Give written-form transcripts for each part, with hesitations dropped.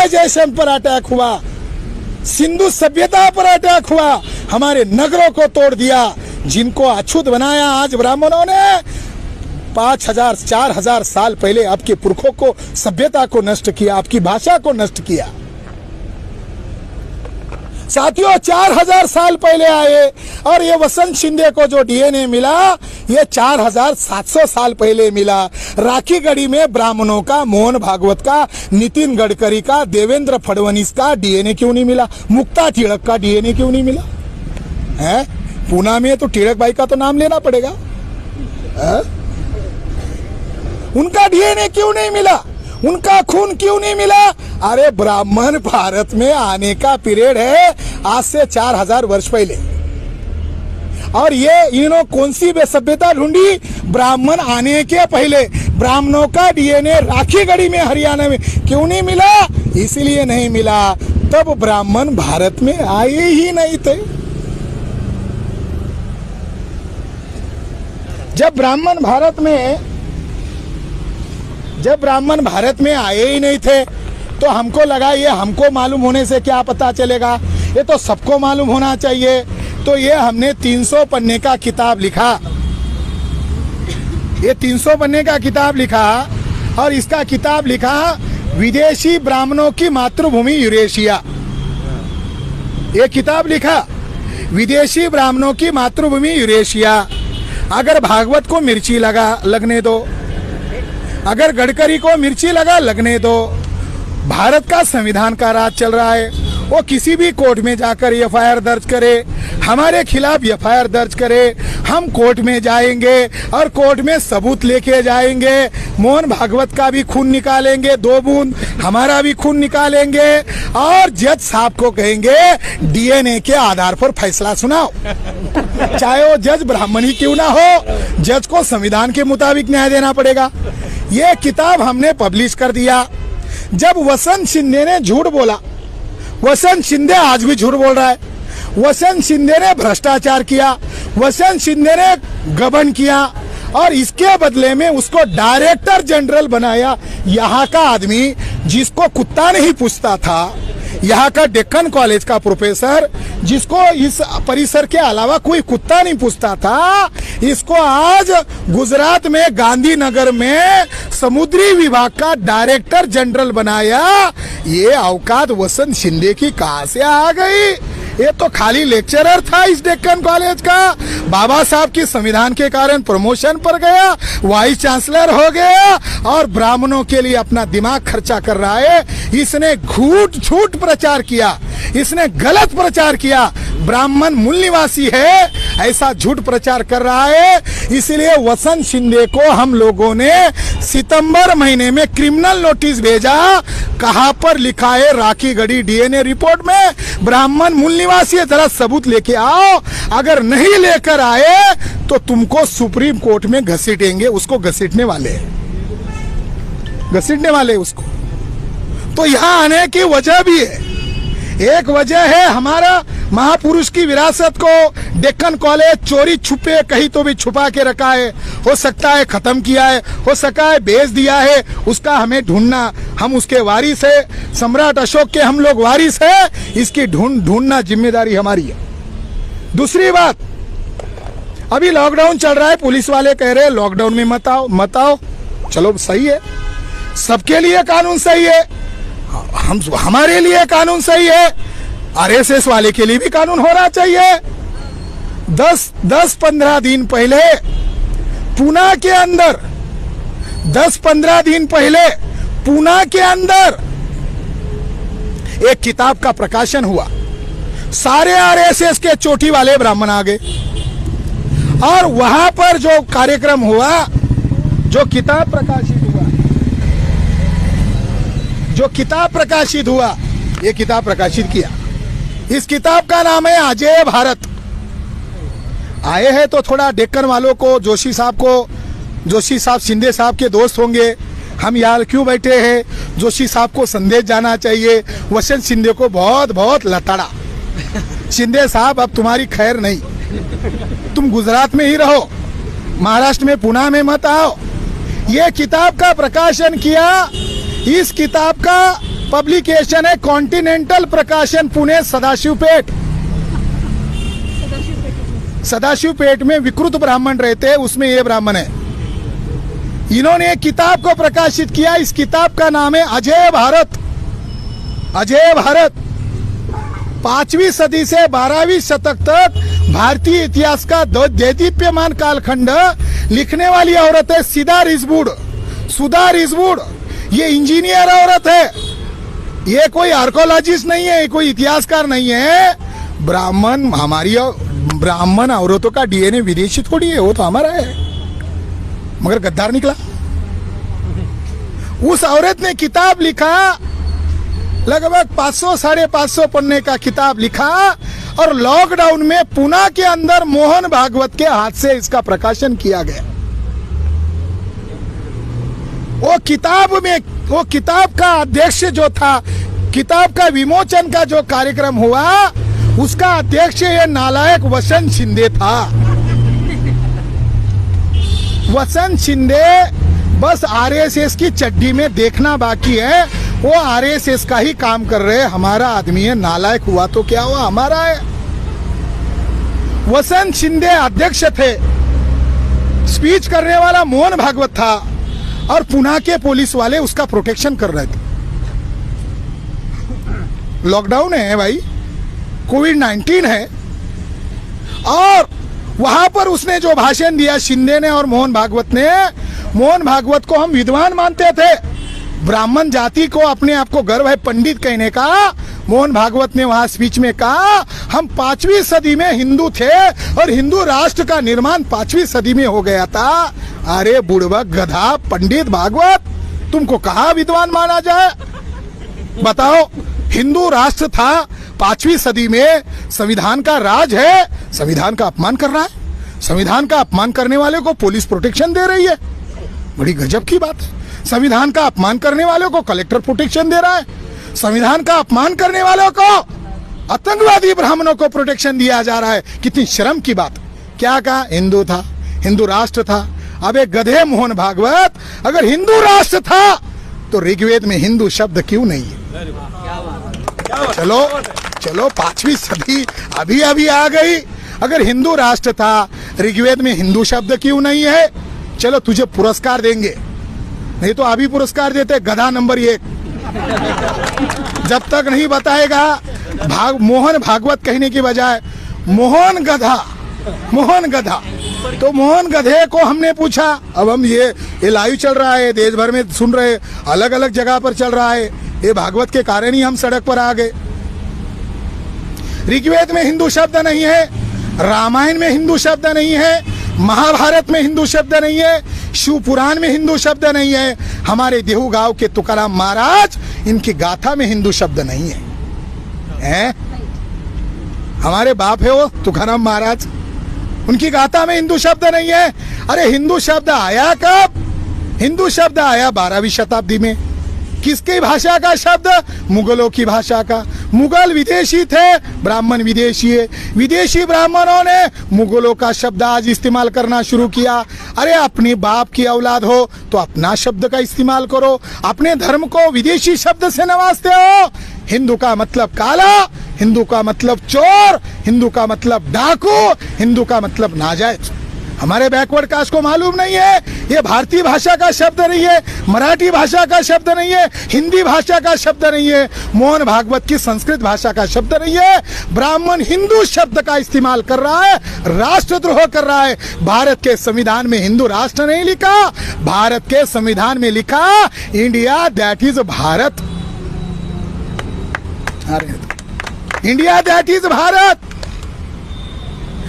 Civilisation पर attack हुआ, सिंधु सभ्यता पर अटैक हुआ, हमारे नगरों को तोड़ दिया, जिनको अछूत बनाया आज ब्राह्मणों ने 5000 4000 साल पहले आपके पुरखों को, सभ्यता को नष्ट किया, आपकी भाषा को नष्ट किया। साथियों 4000 साल पहले आए और ये वसंत शिंदे को जो डीएनए मिला ये 4700 साल पहले मिला। राखीगढ़ी में ब्राह्मणों का, मोहन भागवत का, नितिन गडकरी का, देवेंद्र फडणवीस का डीएनए क्यों नहीं मिला? मुक्ता टिळक का डीएनए क्यों नहीं मिला? है पूना में तो टिळक भाई का तो नाम लेना पड़ेगा, है? उनका डीएनए क्यों नहीं मिला? उनका खून क्यों नहीं मिला? अरे ब्राह्मण भारत में आने का पीरियड है आज से 4000 वर्ष पहले, और ये इन्होंने कौन सी सभ्यता ढूंढी? ब्राह्मण आने के पहले। ब्राह्मणों का डीएनए राखीगढ़ी में, हरियाणा में क्यों नहीं मिला? इसलिए नहीं मिला, तब ब्राह्मण भारत में आए ही नहीं थे। जब ब्राह्मण भारत में आए ही नहीं थे तो हमको लगा ये हमको मालूम होने से क्या पता चलेगा, ये तो सबको मालूम होना चाहिए। तो ये हमने 300 पन्ने का किताब लिखा, ये 300 पन्ने का किताब लिखा, और इसका किताब लिखा विदेशी ब्राह्मणों की मातृभूमि यूरेशिया। ये किताब लिखा विदेशी ब्राह्मणों की मातृभूमि यूरेशिया। अगर भागवत को मिर्ची लगने दो, अगर गडकरी को मिर्ची लगने दो, भारत का संविधान का राज चल रहा है, वो किसी भी कोर्ट में जाकर एफआईआर दर्ज करे, हमारे खिलाफ एफआईआर दर्ज करे, हम कोर्ट में जाएंगे और कोर्ट में सबूत लेके जाएंगे। मोहन भागवत का भी खून निकालेंगे 2 बूंद, हमारा भी खून निकालेंगे, और जज साहब को कहेंगे डीएनए के आधार पर फैसला सुनाओ। चाहे वो जज ब्राह्मण ही क्यों ना हो, जज को संविधान के मुताबिक न्याय देना पड़ेगा। ये किताब हमने पब्लिश कर दिया। जब वसंत शिंदे ने झूठ बोला, वसंत शिंदे आज भी झूठ बोल रहा है, वसंत शिंदे ने भ्रष्टाचार किया, वसंत शिंदे ने गबन किया, और इसके बदले में उसको डायरेक्टर जनरल बनाया यहाँ का आदमी जिसको कुत्ता नहीं पूछता था, यहाँ का डेक्कन कॉलेज का प्रोफेसर जिसको इस परिसर के अलावा कोई कुत्ता नहीं पूछता था, इसको आज गुजरात में गांधीनगर में समुद्री विभाग का डायरेक्टर जनरल बनाया। ये औकात वसंत शिंदे की कहां से आ गई? ये तो खाली लेक्चरर था इस डेक्कन कॉलेज का, बाबा साहब की संविधान के कारण प्रमोशन पर गया, वाइस चांसलर हो गया, और ब्राह्मणों के लिए अपना दिमाग खर्चा कर रहा है। इसने झूठ प्रचार किया, इसने गलत प्रचार किया, ब्राह्मण मूल निवासी है ऐसा झूठ प्रचार कर रहा है। इसलिए वसंत शिंदे को हम लोगों ने सितंबर महीने में क्रिमिनल नोटिस भेजा। कहां पर लिखा है? राखीगढ़ी डीएनए रिपोर्ट में ब्राह्मण मूल निवासी है, जरा सबूत लेके आओ। अगर नहीं लेकर आए तो तुमको सुप्रीम कोर्ट में घसीटेंगे। उसको घसीटने वाले उसको। तो यहां आने की वजह भी है, एक वजह है हमारा महापुरुष की विरासत को डेक्कन कॉलेज चोरी छुपे कहीं तो भी छुपा के रखा है, हो सकता है खत्म किया है, हो सका है बेच दिया है, उसका हमें ढूंढना, हम उसके वारिस है, सम्राट अशोक के हम लोग वारिस है, इसकी ढूंढना जिम्मेदारी हमारी है। दूसरी बात, अभी लॉकडाउन चल रहा है, पुलिस वाले कह रहे हैं लॉकडाउन में मत आओ, चलो सही है, सबके लिए कानून सही है, हमारे लिए कानून सही है, आरएसएस वाले के लिए भी कानून होना चाहिए। 10-15 दिन पहले पूना के अंदर 10-15 दिन पहले पूना के अंदर एक किताब का प्रकाशन हुआ। सारे आरएसएस के चोटी वाले ब्राह्मण आ गए और वहां पर जो कार्यक्रम हुआ, जो किताब प्रकाशित हुआ, ये किताब प्रकाशित किया। इस किताब का नाम है अजेय भारत। आए हैं तो थोड़ा डेक्कन वालों को, जोशी साहब शिंदे साहब के दोस्त होंगे, हम यहाँ क्यों बैठे हैं, जोशी साहब को संदेश जाना चाहिए, वसंत शिंदे को बहुत बहुत लताड़ा। शिंदे साहब अब तुम्हारी खैर नहीं, तुम गुजरात में ही रहो, महाराष्ट्र में पुणे में मत आओ। ये किताब का प्रकाशन किया। इस किताब का पब्लिकेशन है कॉन्टिनेंटल प्रकाशन पुणे सदाशिवपेट। सदाशिवपेट में विकृत ब्राह्मण रहते हैं, उसमें ये ब्राह्मण है। इन्होंने एक किताब को प्रकाशित किया। इस किताब का नाम है अजेय भारत। अजेय भारत 5वीं सदी से 12वीं शतक तक भारतीय इतिहास का देदीप्यमान कालखंड लिखने वाली औरत है सुधा रिजवुड। ये इंजीनियर औरत है, ये कोई आर्कोलॉजिस्ट नहीं है, कोई इतिहासकार नहीं है। ब्राह्मण औरतों का डीएनए विदेशी थोड़ी है, वो तो हमारा है, मगर गद्दार निकला। उस औरत ने किताब लिखा, लगभग 500-550 पन्ने का किताब लिखा, और लॉकडाउन में पुणे के अंदर मोहन भागवत के हाथ से इसका प्रकाशन किया गया। वो किताब का अध्यक्ष जो था, किताब का विमोचन का जो कार्यक्रम हुआ, उसका अध्यक्ष ये नालायक वसंत शिंदे था। वसंत शिंदे बस आरएसएस की चड्डी में देखना बाकी है, वो आरएसएस का ही काम कर रहे हैं। हमारा आदमी है, नालायक हुआ तो क्या हुआ, हमारा है। वसंत शिंदे अध्यक्ष थे, स्पीच करने वाला मोहन भागवत था, और पुणे के पुलिस वाले उसका प्रोटेक्शन कर रहे थे। लॉकडाउन है भाई, कोविड-19 है, और वहां पर उसने जो भाषण दिया शिंदे ने और मोहन भागवत ने, मोहन भागवत को हम विद्वान मानते थे, ब्राह्मण जाति को अपने आप को गर्व है पंडित कहने का। मोहन भागवत ने वहां स्पीच में कहा, हम 5वीं सदी में हिंदू थे और हिंदू राष्ट्र का निर्माण 5वीं सदी में हो गया था। अरे बुड़बक गधा पंडित भागवत, तुमको कहा विद्वान माना जाए? बताओ, हिंदू राष्ट्र था 5वीं सदी में, संविधान का राज है, संविधान का अपमान कर रहा है। संविधान का अपमान करने वाले को पुलिस प्रोटेक्शन दे रही है, बड़ी गजब की बात है। संविधान का अपमान करने वालों को कलेक्टर प्रोटेक्शन दे रहा है, संविधान का अपमान करने वालों को, आतंकवादी ब्राह्मणों को प्रोटेक्शन दिया जा रहा है। कितनी शर्म की बात। क्या कहा? हिंदू था, हिंदू राष्ट्र था। अब एक गधे मोहन भागवत, अगर हिंदू राष्ट्र था तो ऋग्वेद में हिंदू शब्द क्यों नहीं है? चलो 5वीं सदी अभी अभी आ गई। अगर हिंदू राष्ट्र था, ऋग्वेद में हिंदू शब्द क्यों नहीं है? चलो तुझे पुरस्कार देंगे, नहीं तो अभी पुरस्कार देते गधा नंबर 1। जब तक नहीं बताएगा मोहन भागवत कहने की बजाय मोहन गधा, तो मोहन गधे को हमने पूछा। अब हम ये लाइव चल रहा है, देश भर में सुन रहे, अलग अलग जगह पर चल रहा है, ये भागवत के कारण ही हम सड़क पर आ गए। ऋग्वेद में हिंदू शब्द नहीं है, रामायण में हिंदू शब्द नहीं है, महाभारत में हिंदू शब्द नहीं है, शिव पुराण में हिंदू शब्द नहीं है। हमारे देहू गांव के तुकाराम महाराज, इनकी गाथा में हिंदू शब्द नहीं है, हैं? हमारे बाप है वो तुकाराम महाराज, उनकी गाथा में हिंदू शब्द नहीं है। अरे हिंदू शब्द आया कब? हिंदू शब्द आया 12वीं शताब्दी में। किसकी भाषा का शब्द? मुगलों की भाषा का। मुगल विदेशी थे, ब्राह्मण विदेशी है। विदेशी ब्राह्मणों ने मुगलों का शब्द आज इस्तेमाल करना शुरू किया। अरे अपने बाप की औलाद हो तो अपना शब्द का इस्तेमाल करो, अपने धर्म को विदेशी शब्द से नवाजते हो। हिंदू का मतलब काला, हिंदू का मतलब चोर, हिंदू का मतलब डाकू, हिंदू का मतलब नाजायज। हमारे बैकवर्ड कास्ट को मालूम नहीं है, ये भारतीय भाषा का शब्द नहीं है, मराठी भाषा का शब्द नहीं है, हिंदी भाषा का शब्द नहीं है, मोहन भागवत की संस्कृत भाषा का शब्द नहीं है। ब्राह्मण हिंदू शब्द का इस्तेमाल कर रहा है, राष्ट्रद्रोह कर रहा है। भारत के संविधान में हिंदू राष्ट्र नहीं लिखा, भारत के संविधान में लिखा India that is Bharat. India that is Bharat.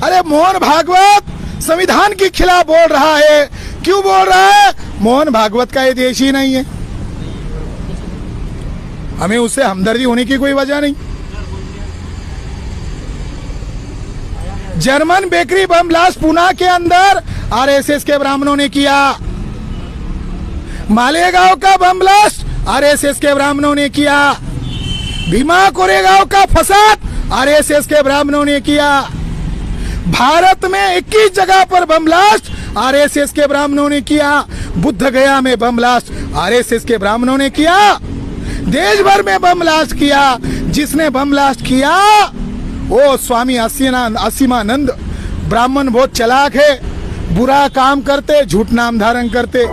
अरे मोहन भागवत संविधान के खिलाफ बोल रहा है, क्यों बोल रहा है? मोहन भागवत का ये देश ही नहीं है, हमें उससे हमदर्दी होने की कोई वजह नहीं। German bakery bomb blast Pune के अंदर आरएसएस के ब्राह्मणों ने किया। मालेगांव का बम ब्लास्ट आरएसएस के ब्राह्मणों ने किया। भीमा कोरेगांव का फसाद आरएसएस के ब्राह्मणों ने किया। भारत में 21 जगह पर बम ब्लास्ट आरएसएस के ब्राह्मणों ने किया। बुद्ध गया में बम ब्लास्ट आरएसएस के ब्राह्मणों ने किया। देश भर में बम ब्लास्ट किया। जिसने बम ब्लास्ट किया वो स्वामी असीमानंद ब्राह्मण बहुत चालाक है, बुरा काम करते, झूठ नाम धारण करते।